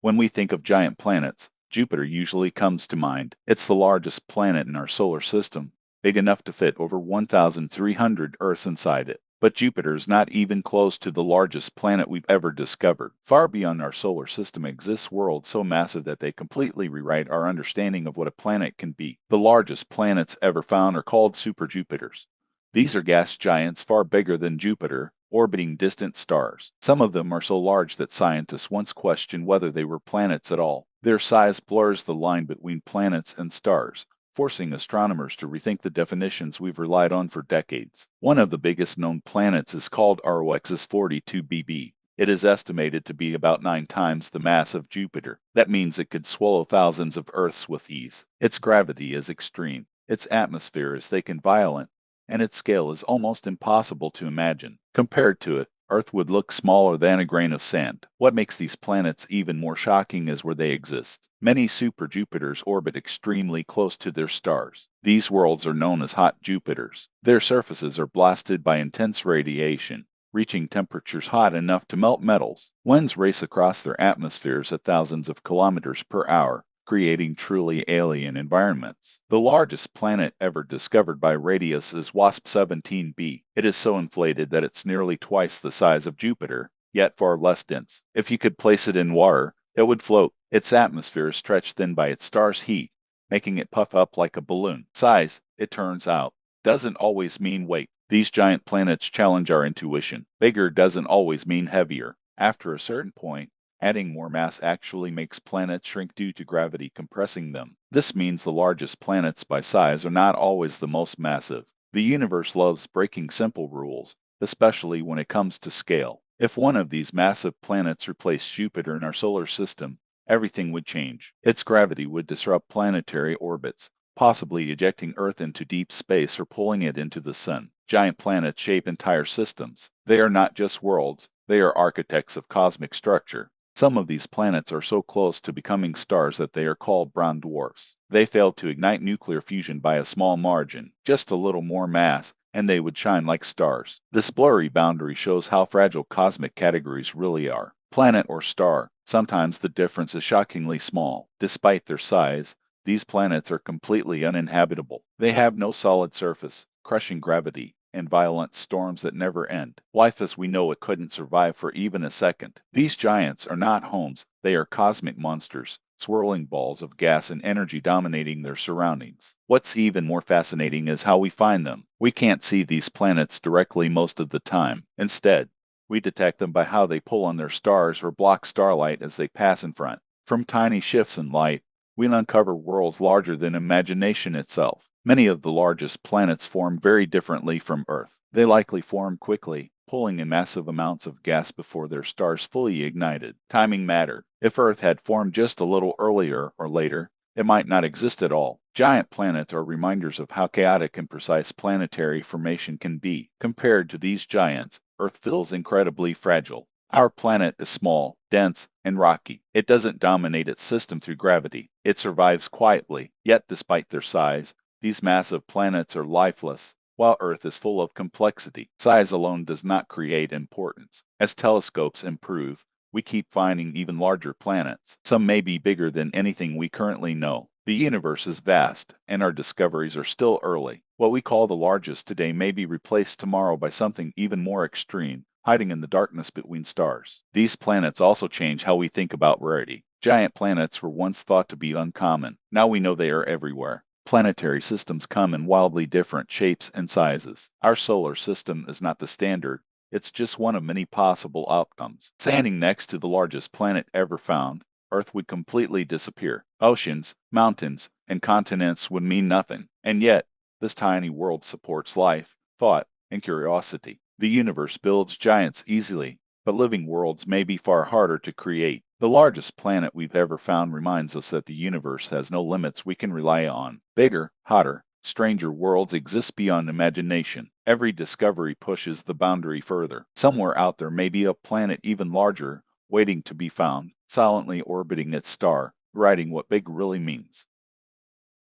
When we think of giant planets, Jupiter usually comes to mind. It's the largest planet in our solar system, big enough to fit over 1,300 Earths inside it. But Jupiter is not even close to the largest planet we've ever discovered. Far beyond our solar system exists worlds so massive that they completely rewrite our understanding of what a planet can be. The largest planets ever found are called superjupiters. These are gas giants far bigger than Jupiter, orbiting distant stars. Some of them are so large that scientists once questioned whether they were planets at all. Their size blurs the line between planets and stars, forcing astronomers to rethink the definitions we've relied on for decades. One of the biggest known planets is called ROXS 42b. It is estimated to be about 9 times the mass of Jupiter. That means it could swallow thousands of Earths with ease. Its gravity is extreme. Its atmosphere is thick and violent, and its scale is almost impossible to imagine. Compared to it, Earth would look smaller than a grain of sand. What makes these planets even more shocking is where they exist. Many superjupiters orbit extremely close to their stars. These worlds are known as hot Jupiters. Their surfaces are blasted by intense radiation, reaching temperatures hot enough to melt metals. Winds race across their atmospheres at thousands of kilometers per hour, creating truly alien environments. The largest planet ever discovered by Radius is WASP-17b. It is so inflated that it's nearly twice the size of Jupiter, yet far less dense. If you could place it in water, it would float. Its atmosphere is stretched thin by its star's heat, making it puff up like a balloon. Size, it turns out, doesn't always mean weight. These giant planets challenge our intuition. Bigger doesn't always mean heavier. After a certain point, adding more mass actually makes planets shrink due to gravity compressing them. This means the largest planets by size are not always the most massive. The universe loves breaking simple rules, especially when it comes to scale. If one of these massive planets replaced Jupiter in our solar system, everything would change. Its gravity would disrupt planetary orbits, possibly ejecting Earth into deep space or pulling it into the sun. Giant planets shape entire systems. They are not just worlds, they are architects of cosmic structure. Some of these planets are so close to becoming stars that they are called brown dwarfs. They failed to ignite nuclear fusion by a small margin, just a little more mass, and they would shine like stars. This blurry boundary shows how fragile cosmic categories really are. Planet or star, sometimes the difference is shockingly small. Despite their size, these planets are completely uninhabitable. They have no solid surface, crushing gravity, and violent storms that never end. Life as we know it couldn't survive for even a second. These giants are not homes, they are cosmic monsters, swirling balls of gas and energy dominating their surroundings. What's even more fascinating is how we find them. We can't see these planets directly most of the time. Instead, we detect them by how they pull on their stars or block starlight as they pass in front. From tiny shifts in light, we'll uncover worlds larger than imagination itself. Many of the largest planets form very differently from Earth. They likely form quickly, pulling in massive amounts of gas before their stars fully ignited. Timing mattered. If Earth had formed just a little earlier or later, it might not exist at all. Giant planets are reminders of how chaotic and precise planetary formation can be. Compared to these giants, Earth feels incredibly fragile. Our planet is small, dense, and rocky. It doesn't dominate its system through gravity. It survives quietly. Yet, despite their size, these massive planets are lifeless, while Earth is full of complexity. Size alone does not create importance. As telescopes improve, we keep finding even larger planets. Some may be bigger than anything we currently know. The universe is vast, and our discoveries are still early. What we call the largest today may be replaced tomorrow by something even more extreme, hiding in the darkness between stars. These planets also change how we think about rarity. Giant planets were once thought to be uncommon. Now we know they are everywhere. Planetary systems come in wildly different shapes and sizes. Our solar system is not the standard, it's just one of many possible outcomes. Standing next to the largest planet ever found, Earth would completely disappear. Oceans, mountains, and continents would mean nothing. And yet, this tiny world supports life, thought, and curiosity. The universe builds giants easily, but living worlds may be far harder to create. The largest planet we've ever found reminds us that the universe has no limits we can rely on. Bigger, hotter, stranger worlds exist beyond imagination. Every discovery pushes the boundary further. Somewhere out there may be a planet even larger, waiting to be found, silently orbiting its star, writing what big really means.